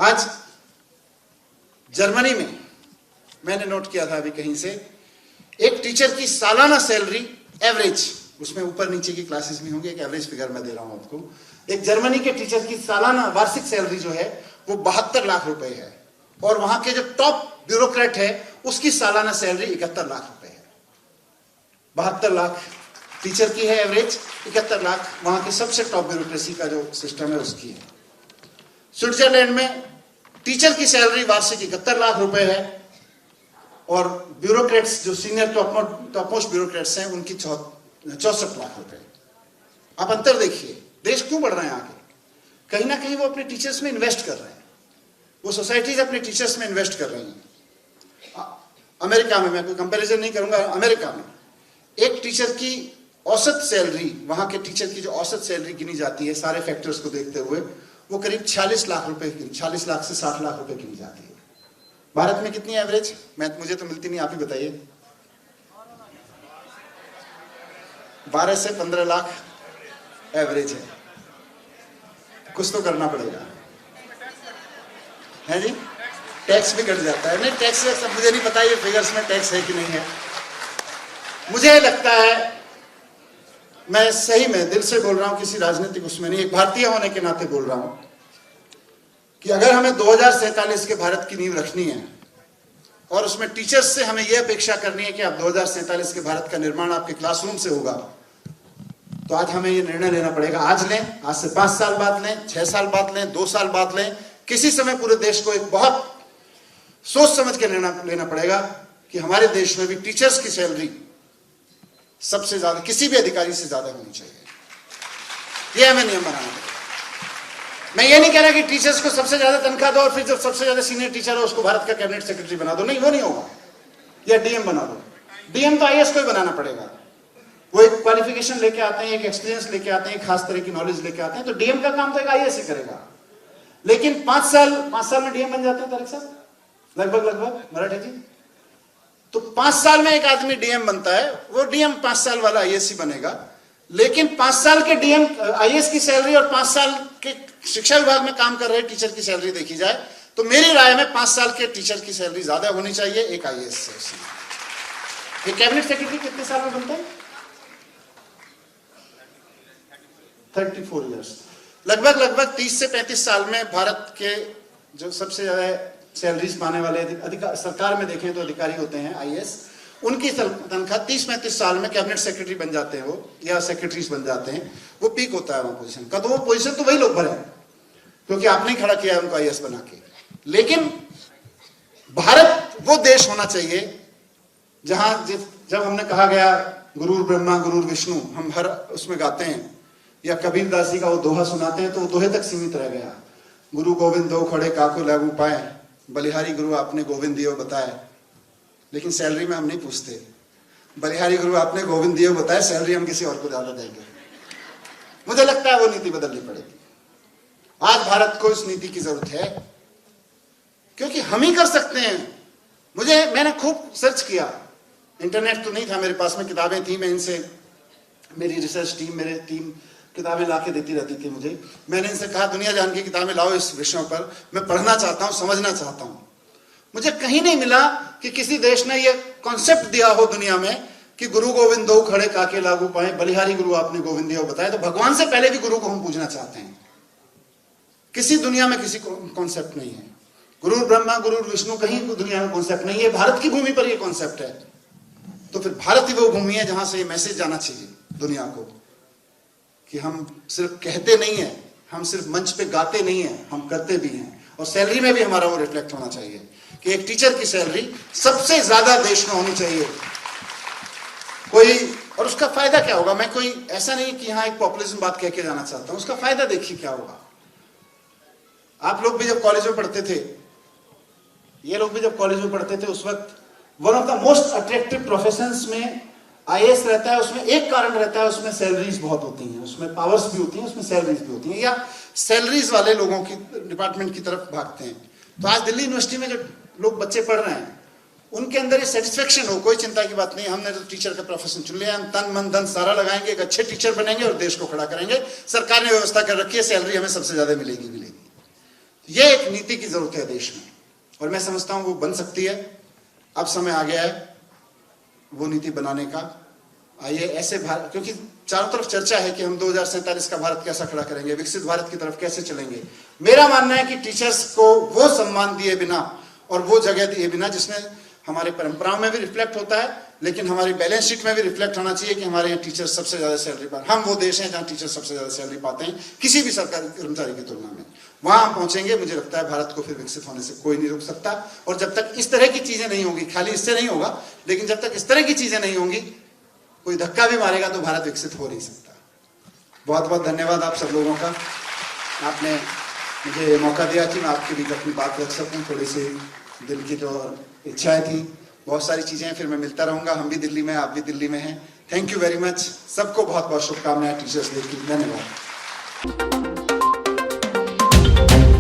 आज जर्मनी में मैंने नोट किया था अभी कहीं से, एक टीचर की सालाना सैलरी एवरेज, उसमें ऊपर नीचे की क्लासेस भी होंगे, एक एवरेज फिगर मैं दे रहा हूं आपको। एक जर्मनी के टीचर की सालाना वार्षिक सैलरी जो है वो 72 लाख रुपए है, और वहां के जो टॉप ब्यूरोक्रेट है उसकी सालाना सैलरी 71 लाख रुपए है। 72 लाख टीचर की है एवरेज, 71 लाख वहां के सबसे टॉप ब्यूरोक्रेसी का जो सिस्टम है उसकी है। स्विट्जरलैंड में टीचर की सैलरी वार्षिक 71 लाख रुपए है, और ब्यूरोक्रेट्स जो सीनियर टॉप मोस्ट ब्यूरोक्रेट्स हैं उनकी 64 लाख रुपए। आप अंतर देखिए, देश क्यों बढ़ रहे हैं आगे? कहीं ना कहीं वो अपने टीचर्स में इन्वेस्ट कर रहे हैं, वो सोसाइटीज अपने टीचर्स में इन्वेस्ट कर रही हैं। अमेरिका में, मैं कोई कंपैरिजन नहीं करूंगा, अमेरिका में एक टीचर की औसत सैलरी, वहां के टीचर की जो औसत सैलरी गिनी जाती है सारे फैक्टर्स को देखते हुए, वो करीब 46 लाख रुपए की, 46 लाख से 60 लाख रुपए गिनी जाती है। भारत में कितनी एवरेज? मुझे तो मिलती नहीं, आप ही बताइए। 12 से 15 लाख एवरेज है। कुछ तो करना पड़ेगा, है जी? टैक्स भी कट जाता है। नहीं, टैक्स मुझे नहीं पता ये फिगर्स में टैक्स है कि नहीं है। मुझे लगता है, मैं सही में दिल से बोल रहा हूं, किसी राजनीतिक उसमें नहीं, एक भारतीय होने के नाते बोल रहा हूं कि अगर हमें 2047 के भारत की नींव रखनी है और उसमें टीचर्स से हमें यह अपेक्षा करनी है कि आप 2047 के भारत का निर्माण आपके क्लासरूम से होगा, तो आज हमें यह निर्णय लेना पड़ेगा। आज लें, आज से 5 साल बाद लें, 6 साल बाद लें, 2 साल बाद लें, किसी समय पूरे देश को एक बहुत सोच समझ के निर्णय लेना पड़ेगा कि हमारे देश में भी टीचर्स की सैलरी सबसे ज्यादा, किसी भी अधिकारी से ज्यादा होनी चाहिए। यह हमें नियम बनाना पड़ेगा। मैं ये नहीं कह रहा कि टीचर्स को सबसे ज्यादा तनख्वाह दो और फिर जो सबसे ज्यादा सीनियर टीचर है उसको भारत का कैबिनेट सेक्रेटरी बना दो, नहीं, वो नहीं होगा। या डीएम बना दो। डीएम तो आईएएस को ही बनाना पड़ेगा। वो एक क्वालिफिकेशन लेके आते हैं, एक एक्सपीरियंस लेके आते हैं, एक खास तरह की नॉलेज लेके आते हैं, तो डीएम का काम तो एक आईएएस ही करेगा। लेकिन 5 साल में डीएम बन जाते हैं तारिक साहब, लगभग मराठे जी। तो 5 साल में एक आदमी डीएम बनता है, वो डीएम 5 साल वाला आईएएस ही बनेगा। लेकिन 5 साल के डीएम आईएएस की सैलरी और 5 साल के शिक्षा विभाग में काम कर रहे टीचर की सैलरी देखी जाए तो मेरी राय में 5 साल के टीचर की सैलरी ज्यादा होनी चाहिए एक आईएएस से। ये कैबिनेट सेक्रेटरी कितने साल में बनता है? 34 ईयर्स। लगभग 30 से 35 साल में भारत के जो सबसे ज्यादा सैलरीज पाने वाले सरकार में देखें तो अधिकारी होते हैं आईएएस, उनकी तनख्वाह 30-35 साल में कैबिनेट सेक्रेटरी बन जाते हैं वो, या सेक्रेटरीज बन जाते हैं। वो पीक होता है वहां पोजीशन का। तो वो पोजीशन तो वही लोग भरे हैं क्योंकि आपने खड़ा किया है उनको आईएएस बना के। लेकिन भारत वो देश होना चाहिए जहां जब हमने कहा गया गुरु ब्रह्मा गुरु विष्णु, हम हर उसमें गाते हैं, या कबीर दास जी का वो दोहा सुनाते हैं तो वो दोहे तक सीमित रह गया। गुरु गोविंद दो खड़े काको लागू पाए, बलिहारी गुरु आपने गोविंद दियो बताए। लेकिन सैलरी में हम नहीं पूछते, बलिहारी गुरु आपने गोविंद दियो बताए, सैलरी हम किसी और को ज्यादा देंगे। मुझे लगता है वो नीति बदलनी पड़ेगी। आज भारत को इस नीति की जरूरत है क्योंकि हम ही कर सकते हैं। मैंने खूब सर्च किया, इंटरनेट तो नहीं था मेरे पास में, किताबें थी, मैं इनसे, मेरी रिसर्च टीम, मेरे टीम किताबें ला के देती रहती थी मुझे। मैंने इनसे कहा दुनिया जान की किताबें लाओ इस विषयों पर, मैं पढ़ना चाहता हूं, समझना चाहता हूं। मुझे कहीं नहीं मिला कि किसी देश ने यह कॉन्सेप्ट दिया हो दुनिया में कि गुरु गोविंद दो खड़े काके लागू पाए, बलिहारी गुरु आपने गोविंद दियो बताया। तो भगवान से पहले भी गुरु को हम पूजना चाहते हैं। किसी दुनिया में किसी कॉन्सेप्ट नहीं है। गुरु ब्रह्मा गुरु विष्णु कहीं दुनिया में कॉन्सेप्ट नहीं है, भारत की भूमि पर यह कॉन्सेप्ट है। तो फिर भारत ही वो भूमि है जहां से ये मैसेज जाना चाहिए दुनिया को कि हम सिर्फ कहते नहीं है, हम सिर्फ मंच पे गाते नहीं है, हम करते भी हैं। और सैलरी में भी हमारा वो रिफ्लेक्ट होना चाहिए कि एक टीचर की सैलरी सबसे ज्यादा देश में होनी चाहिए कोई। और उसका फायदा क्या होगा? मैं कोई ऐसा नहीं कि यहां एक पॉपुलिज्म बात कह के जाना चाहता हूं। उसका फायदा देखिए क्या होगा। आप लोग भी जब कॉलेज में पढ़ते थे, ये लोग भी जब कॉलेज में पढ़ते थे, उस वक्त one of the most attractive professions में आईएएस रहता है। उसमें एक कारण रहता है, उसमें सैलरीज बहुत होती हैं, उसमें पावर्स भी होती हैं, उसमें सैलरीज भी होती हैं, या सैलरीज वाले लोगों की डिपार्टमेंट की तरफ भागते हैं। तो आज दिल्ली यूनिवर्सिटी में जो लोग बच्चे पढ़ रहे हैं उनके अंदर ये सेटिस्फेक्शन हो, कोई चिंता की बात नहीं, हमने तो टीचर का प्रोफेशन चुन लिया, हम तन मन धन सारा लगाएंगे, एक अच्छे टीचर बनेंगे और देश को खड़ा करेंगे। सरकार ने व्यवस्था कर रखी है, सैलरी हमें सबसे ज्यादा मिलेगी। यह एक नीति की जरूरत है देश में, और मैं समझता हूं वो बन सकती है। अब समय आ गया है वो नीति बनाने का। आइए ऐसे भारत, क्योंकि चारों तरफ चर्चा है कि हम 2047 का भारत कैसा खड़ा करेंगे, विकसित भारत की तरफ कैसे चलेंगे। मेरा मानना है कि टीचर्स को वो सम्मान दिए बिना और वो जगह दिए बिना जिसमें हमारे परंपराओं में भी रिफ्लेक्ट होता है, लेकिन हमारी बैलेंस शीट में भी रिफ्लेक्ट होना चाहिए कि हमारे यहाँ टीचर सबसे ज्यादा सैलरी पाते हैं। हम वो देश हैं जहाँ टीचर सबसे ज्यादा सैलरी पाते हैं किसी भी सरकारी कर्मचारी की तुलना में। वहां हम पहुंचेंगे, मुझे लगता है भारत को फिर विकसित होने से कोई नहीं रोक सकता। और जब तक इस तरह की चीजें नहीं होंगी, खाली इससे नहीं होगा, लेकिन जब तक इस तरह की चीजें नहीं होंगी, कोई धक्का भी मारेगा तो भारत विकसित हो नहीं सकता। बहुत बहुत धन्यवाद आप सब लोगों का, आपने मुझे मौका दिया कि मैं आपके बीच अपनी बात रख सकूं। थोड़ी सी दिल की जो इच्छाएं थी, बहुत सारी चीजें हैं, फिर मैं मिलता रहूंगा। हम भी दिल्ली में, आप भी दिल्ली में हैं। Thank you very much. सबको बहुत बहुत शुभकामनाएं टीचर्स डे की। धन्यवाद।